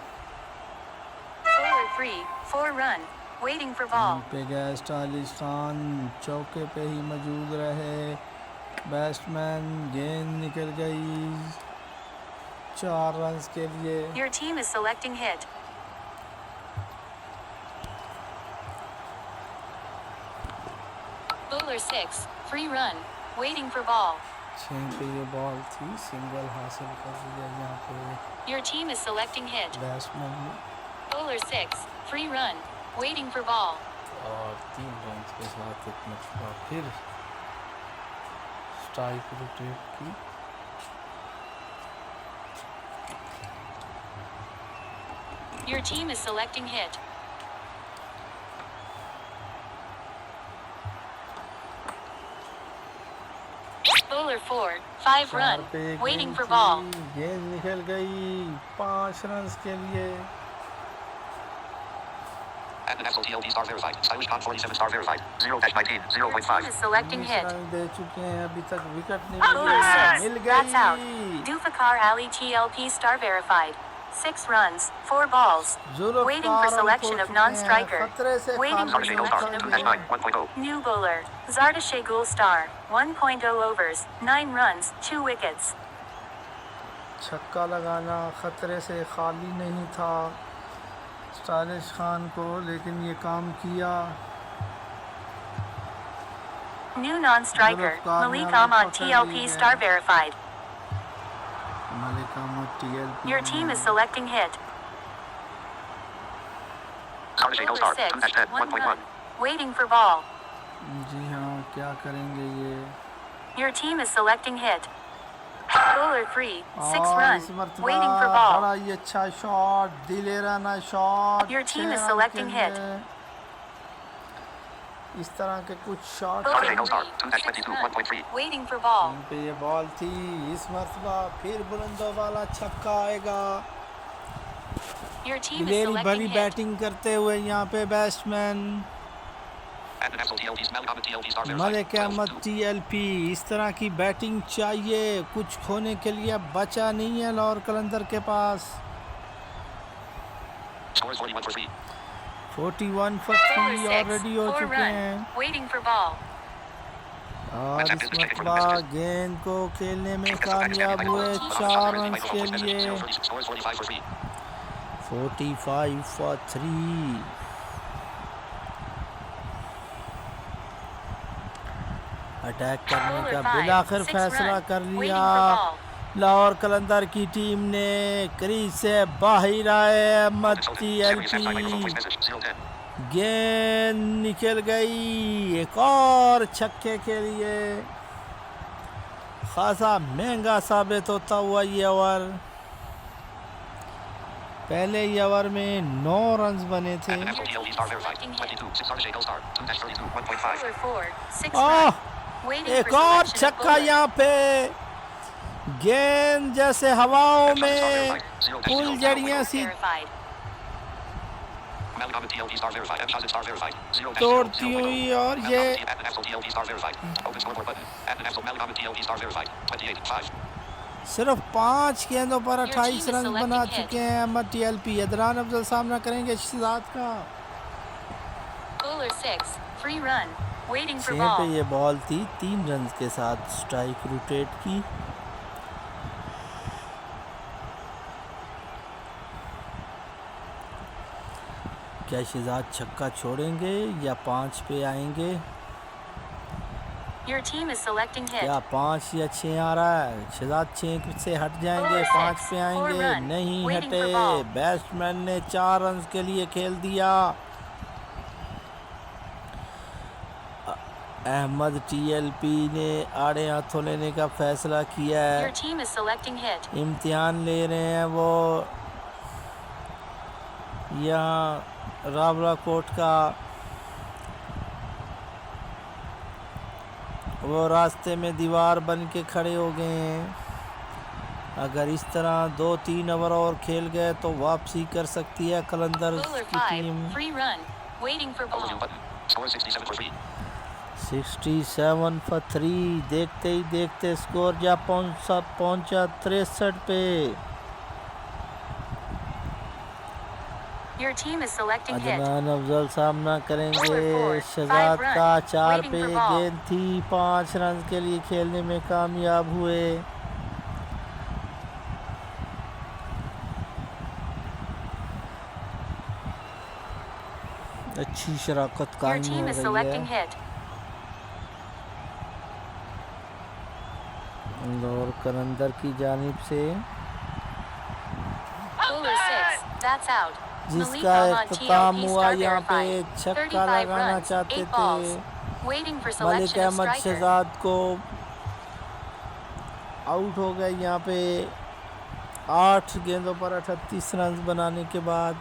Bowler 3, 4 run. Waiting for ball. पे गए स्टाइलिश खान, चौके पे ही मौजूद रहे बैट्समैन, गेंद निकल गई 4 रन के लिए। Your team is selecting hit. Bowler 6, free run. Waiting for ball. 6 पे ये बॉल थी, सिंगल हासिल कर लिया यहाँ पे Your team is selecting hit. Batsman ने। Bowler 6, free run. Waiting for ball. और 3 रन के साथ एक मरतबा फिर स्ट्राइक रोटेट की। Your team is selecting hit. Bowler 4, 5 run. 4 पे Waiting गेंद for थी, ball. गेंद निकल गई 5 रन के लिए। And the National TLP star verified. Stylish Khan 47 star verified. 0-19. Your team 0.5. is selecting 19 hit. Run दे चुके हैं, अभी तक विकेट नहीं Bowler milli. 6, mill that's out. गई। Dufakar Ali TLP star verified. 6 runs, 4 balls. Zulfiqar Waiting for selection हो of चुके non-striker. हैं, खतरे से Waiting for खाली Zardashay Gold star. selection of 2-9. 1.0. New bowler, Zardashay Gul star. 1.0 overs, 9 runs, 2 wickets. छक्का लगाना खतरे से खाली नहीं था स्टाइलिश खान को, लेकिन ये काम किया। New non-striker, Zulfikar Malik ने Ahmad पकड़ ली TLP है। star verified. Malik Ahmad TLP Your team is selecting hit. Zardashay Gold Bowler star. 6, 2-10. 1 1.1. run. Waiting for ball. जी हाँ, क्या करेंगे ये? Your team is selecting hit. Bowler 3, 6 और run. इस मरतबा Waiting for ball. बड़ा ही अच्छा शॉट, दिलेराना शॉट। Your team is 6 run selecting के hit. लिए। इस तरह के कुछ shot Bowler Zardashay Gold star. 3, 2-22. 6 run. 1.3. Waiting for ball. पे ये बॉल थी, इस मरतबा फिर बुलंदों वाला छक्का आएगा। Your team is दिलेरी selecting भरी hit. बैटिंग करते हुए यहाँ पे batsman And the National TLP Malik Ahmad TLP star verified. Malik Ahmad 12-2. TLP। इस तरह की बैटिंग चाहिए, कुछ खोने के लिए बचा नहीं है लाहौर कलंदर के पास। Score is 41 for 3. 41 for Bowler 3 6, already हो 4 चुके run. हैं। Waiting for ball. और इस मरतबा गेंद को खेलने में कामयाब हुए 4 रन के लिए। 45 for 3। अटैक करने Bowler का 5, बिलाखिर 6 फैसला run. कर Waiting लिया। for ball. लाहौर कलंदर की टीम ने क्रीज से बाहर आए। अहमद TLP गेंद निकल गई एक और छक्के के लिए। खासा महंगा साबित होता हुआ ये ओवर। पहले ही ओवर में 9 रन बने थे। Bowler 4, 6 आह, run. Waiting एक for और selection of छक्का bowler. यहाँ पे। गेंद जैसे हवाओं में फुलझड़ियाँ सी तोड़ती हुई और ये सिर्फ 5 गेंदों पर 28 रन बना चुके हैं अहमद TLP। अदनान अफजल सामना करेंगे शहजाद का। Bowler 6, 3 run. Waiting for 6 पे ball. ये बॉल थी। 3 रन के साथ स्ट्राइक रोटेट की। क्या शहजाद छक्का छोड़ेंगे या 5 पे आएंगे? Your team is selecting hit. क्या 5 या 6 आ रहा है? शहजाद 6 से हट जाएंगे, Bowler 5 6, पे 4 आएंगे। run. नहीं Waiting हटे। for ball. बैट्समैन ने 4 रन के लिए खेल दिया। अहमद TLP ने आड़े हाथों लेने का फैसला किया Your है। team is selecting hit. इम्तिहान ले रहे हैं वो यहाँ रावलाकोट का। वो रास्ते में दीवार बन के खड़े हो गए हैं। अगर इस तरह 2-3 ओवर और खेल गए तो वापसी कर सकती है कलंदर Bowler की 5, team. 3 run. Waiting for ball. 67 for 3. 67 for 3। देखते ही देखते स्कोर जा पहुंचा 63 पे। Your team is selecting hit. Adnan Afzal सामना करेंगे Bowler 4, शहजाद 5 run. का। 4 Waiting पे for ball. गेंद थी। 5 रन के लिए खेलने में कामयाब हुए। अच्छी शराकत Your कायम team हो is रही selecting है। hit. और कलंदर की जानिब से Bowler 6, that's out. Malik जिसका Ahmad इख्तिताम TLP हुआ star यहाँ पे verified. छक्का 35 लगाना runs, चाहते 8 balls. थे। Waiting for Malik selection of Ahmad striker. Shahzad को आउट हो गए यहाँ पे 8 गेंदों पर 38 रन बनाने के बाद।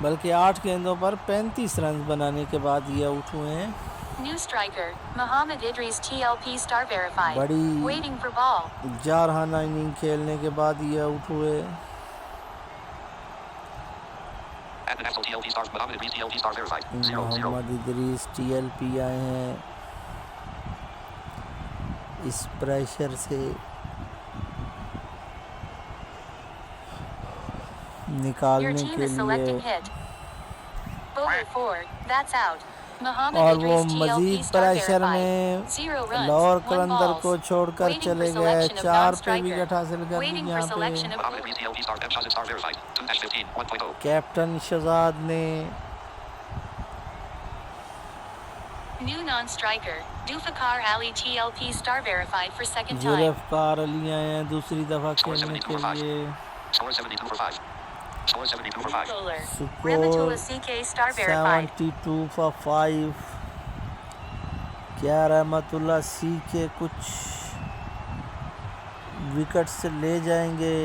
बल्कि 8 गेंदों पर 35 रन बनाने के बाद ये आउट हुए हैं। New striker, Muhammad Idris TLP star verified. बड़ी Waiting for ball. जारहाना इनिंग खेलने के बाद ये आउट हुए। मोहम्मद इदरीस TLP आए हैं इस प्रेशर से Your निकालने team के is selecting लिए। hit. Bowler 4, that's out. Muhammad और वो Idris TLP मजीद star प्रेशर verified. में 0 runs, लाहौर 1 कलंदर balls. को छोड़कर Waiting चले for गए। selection of 4 पे non-striker. विकेट हासिल कर ली Waiting for यहाँ selection पे। of कैप्टन शहजाद ने new non-striker, Dulfikar Ali TLP star verified for second time. Zulfiqar Ali आए हैं दूसरी दफ़ा खेलने के लिए। Bowler, score Rematullah CK star verified. 72 for 5। क्या रहमतुल्लाह सी के कुछ विकेट से ले जाएंगे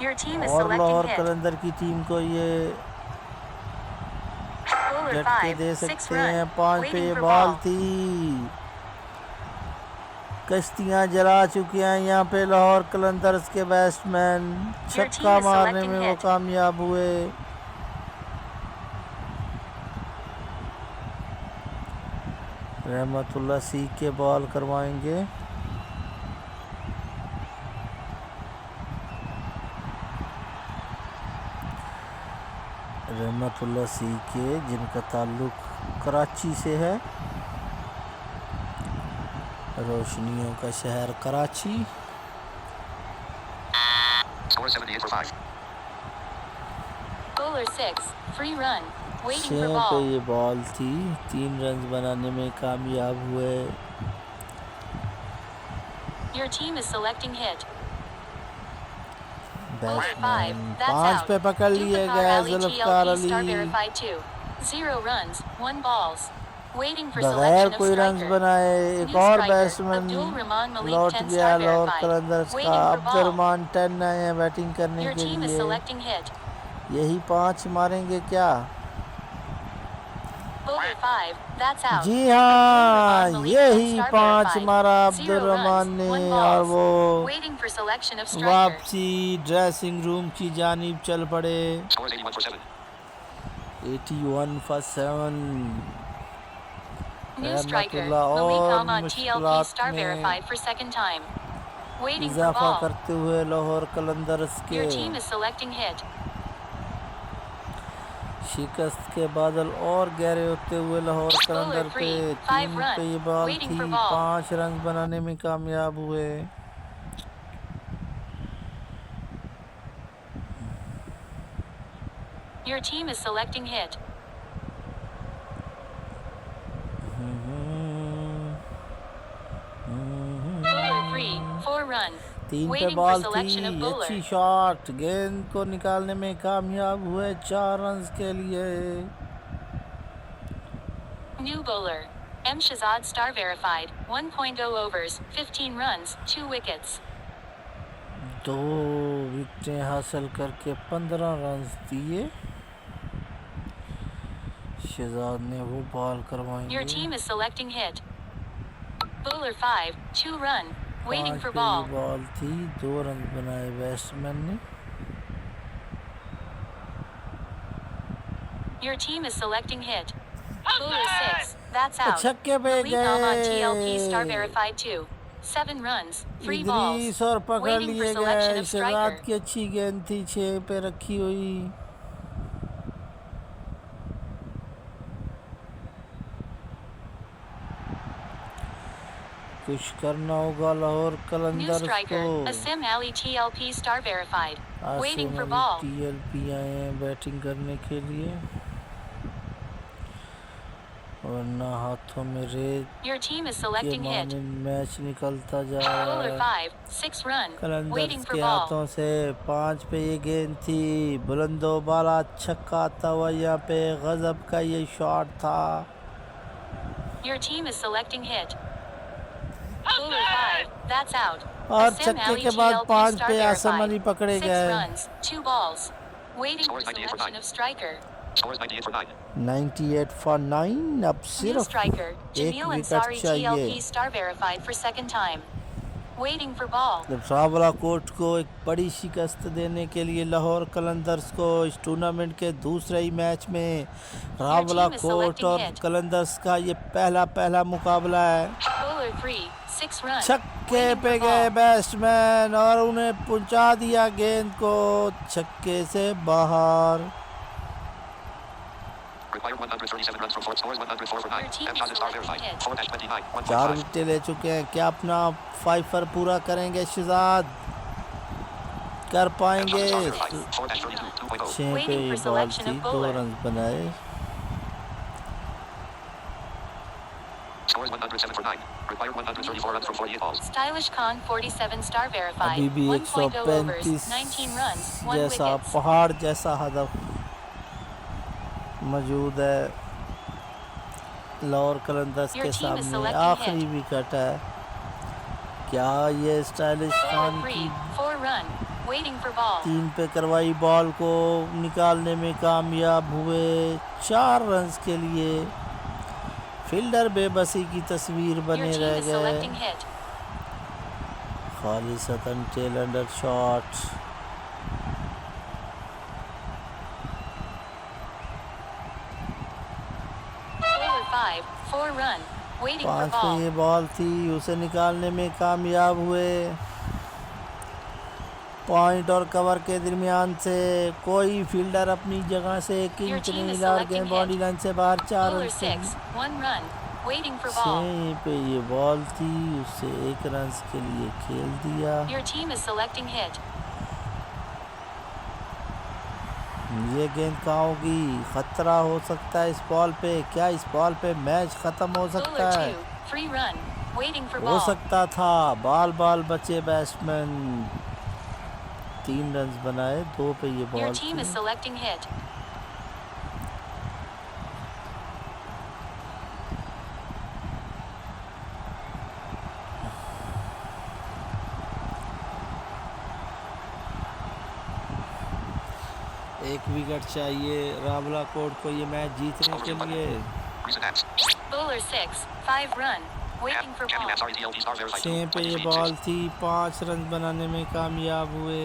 Your team is और लाहौर selecting hit. कलंदर की टीम को ये Bowler झटके 5, दे 6 सकते हैं। run. 5 पे Waiting ये for बॉल ball. थी। कश्तियाँ जला चुके हैं यहाँ पे लाहौर कलंदर्स के बैट्समैन। छक्का is मारने selecting में वो hit. कामयाब हुए। रहमतुल्लाह सी के बॉल करवाएंगे। रहमतुल्लाह सी के जिनका ताल्लुक कराची से है, रोशनियों का शहर Karachi. Score 78 for 5. Bowler 6, free run, waiting for 6 पे ball. ये बॉल थी, 3 रन बनाने में कामयाब हुए। Your team is selecting hit. Bowler 5, batsman that's 5 out. पे पकड़ लिए Zulfiqar गए। Ali Zulfiqar TLP star Ali verified 2. 0 runs, 1 balls. Waiting for बगैर selection of कोई रन striker. बनाए एक New और striker, batsman Abdul Rahman Malik लौट 10 गया star लाहौर verified. कलंदर्स का। Waiting for ball. अब्दुर्रहमान 10 आए हैं बैटिंग करने Your के team is लिए। selecting hit. यही 5 मारेंगे क्या? Bowler 5, that's out. Ji Abdul हाँ, Rahman Malik 10 यही star 5 verified. मारा 0 अब्दुर्रहमान runs, ने 1 और balls. वो Waiting for selection of striker. वापसी ड्रेसिंग रूम की जानिब चल पड़े। Scores 81 for 7. 81 for 7। New striker, रहमतुल्लाह Malik और Ahmad TLP मुश्किलात star में verified for second time. Waiting for इजाफा ball. करते हुए लाहौर कलंदर्स के Your team is selecting hit. शिकस्त के बादल और गहरे होते हुए लाहौर कलंदर पे 3 पे ये बॉल थी, 5 रन बनाने में कामयाब हुए। Your team is selecting hit. Bowler 3, 4 run. 3 पे Waiting for ball selection of थी, bowler. अच्छी शॉट, गेंद को निकालने में कामयाब हुए 4 रन के लिए। New bowler, M Shahzad star verified. 1.0 overs, 15 runs, 2 wickets. 2 विकेटें हासिल करके 15 रन दिए। शहजाद ने वो बॉल Your करवाएंगे। team is selecting hit. Bowler 5, 2 run. Waiting 5 for पे ये ball. बॉल थी, 2 रन बनाए बैट्समैन ने। Your team is selecting hit. Bowler 6, that's out. छक्के पे Malik Ahmad TLP star गए। verified 2. 7 runs, 3 balls. इदरीस और पकड़ Waiting for लिए selection गए। of Shahzad striker. की अच्छी गेंद थी, 6 पे रखी हुई। कुछ करना होगा लाहौर New कलंदर्स striker, को। Asim Ali TLP star verified. Waiting for Asim ball. Ali TLP आए हैं बैटिंग करने के लिए, वरना हाथों में रेत Your team is के selecting hit. मानिंद मैच निकलता जा रहा Bowler है। 5, 6 run. Waiting कलंदर्स for के ball. हाथों से 5 पे ये गेंद थी, बुलंदो बाला छक्का आता हुआ यहाँ पे गजब का ये शॉट था। Your team is selecting hit. Bowler 5, that's out. और Asim छक्के Ali के बाद TLP 5 star पे आसम verified. अली पकड़े 6 गए। runs, 2 balls. Waiting for Scores 98 for selection 9. of striker. Scores 98 for 9. 98 for 9। अब New सिर्फ striker, एक Jamil विकेट Ansari चाहिए। TLP star verified for second time. Waiting for ball. Rawalakot को एक बड़ी शिकस्त देने के लिए लाहौर कलंदर्स को इस टूर्नामेंट के दूसरे ही मैच में रावला is कोट selecting और hit. कलंदर्स का ये पहला मुकाबला है। Bowler 3, 6 runs. छक्के Waiting पे for गए ball. बैट्समैन और उन्हें पहुंचा दिया गेंद को छक्के से बाहर। Required 137 runs from 4. Scores 104 for 9. Your team M is Shahzad star selecting verified. hit. 4-29. 4 1.5. विकेटें ले चुके हैं, क्या अपना 5 पूरा करेंगे शहजाद? कर पाएंगे? 4-32. 2.0. 6 पे Waiting ये for बॉल selection थी, of 2 bowler. रन बनाए। Scores 107 for 9. Required 134 runs from 48 balls. Stylish Khan 47 star verified. अभी भी 1.0 overs, 135 19 runs, 1 जैसा wickets. पहाड़ जैसा हदफ मौजूद है लाहौर कलंदर्स Your के team is सामने। selecting आखिरी hit. विकेट है, क्या ये स्टाइलिश Bowler खान 3, की 4 run. Waiting for ball. 3 पे करवाई बॉल को निकालने में कामयाब हुए 4 रन के लिए। फील्डर बेबसी की तस्वीर Your बने team रह is गए। selecting hit. खालिसतन टेल अंडर shot. Bowler 5, 4 run. Waiting for 5 पे ball. ये बॉल थी, उसे निकालने में कामयाब हुए। पॉइंट और कवर के दरमियान से कोई फील्डर अपनी जगह से एक Your इंच team नहीं is हिला और selecting गेंद बाउंड्री लाइन से बाहर। 4 Bowler रन से 6. 1 run. Waiting for ball. 6 पे ये बॉल थी, उसे 1 रन के लिए खेल दिया। Your team is selecting hit. ये गेंद कहाँ होगी? खतरा हो सकता है इस बॉल पे। क्या इस बॉल पे मैच खत्म हो Bowler सकता है? 2. Free run. Waiting for हो ball. सकता था। बाल बचे बैट्समैन। 3 रन बनाए, 2 पे ये Your बॉल team is थी। selecting hit. एक विकेट चाहिए रावलाकोट को ये मैच जीतने के लिए। Recent acts. Bowler 6. 5 run. Waiting for Champion ball. SRETLP star verified. 6 पे ये 23 बॉल 6. थी, 5 रन बनाने में कामयाब हुए।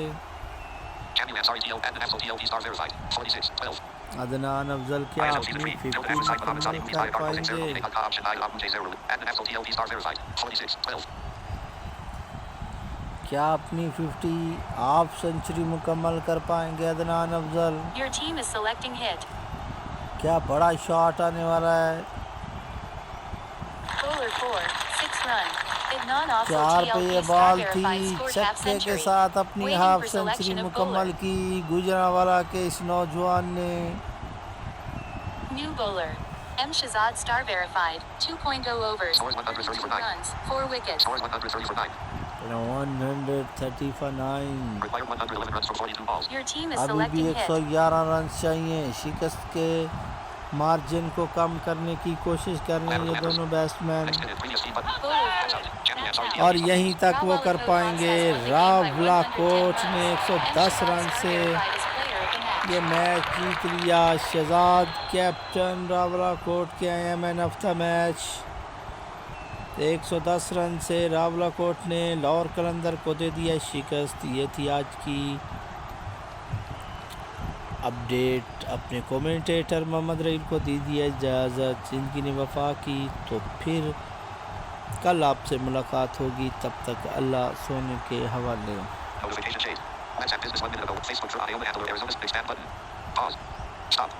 Champion SRETL and FLTLP star verified. 46 12. Adnan Afzal क्या ISO अपनी 3 50 Delta F5 मुकम्मल Mohammed कर Sadi पाएंगे? option I Abu J 0 and FLTLP star verified. 46 12. क्या अपनी 50 हाफ सेंचुरी मुकम्मल कर पाएंगे Adnan Afzal? Your team is selecting hit. क्या बड़ा शॉट आने वाला है? Bowler 4. 6 run. Idnan also 4 पे ये TLP star बॉल verified. थी, Scored half छक्के के century. साथ अपनी Waiting half for century selection of मुकम्मल bowler. की गुजरांवाला के इस नौजवान ने। New bowler. M. Shazad star verified. 2.0 overs. Scores 130 for 32 9. runs. 4 wickets. Scores 130 for 9. 130 for 9। Require 111 runs for 42 balls. Your team is अभी भी selecting hit. 111 रन चाहिए। शिकस्त के मार्जिन को कम करने की कोशिश कर रहे हैं ये दोनों batsman, Extended previous speed button. Bowler That's 4. out. Champion That's SRETL. out. और यहीं तक वो कर पाएंगे। रावलाकोट ने 110 रन से ये मैच जीत लिया। शहजाद कैप्टन रावलाकोट के आए man of the match. 110 run से रावलाकोट ने लाहौर कलंदर को दे दिया शिकस्त। ये थी आज की अपडेट। अपने कमेंटेटर मोहम्मद रहील को दीजिए इजाज़त। जिंदगी ने वफा की तो फिर कल आपसे मुलाकात होगी। तब तक अल्लाह सोने के हवाले। Notification shade. WhatsApp business 1 minute ago. Facebook Drive. Handler Arizona. Expand button. Pause. Stop.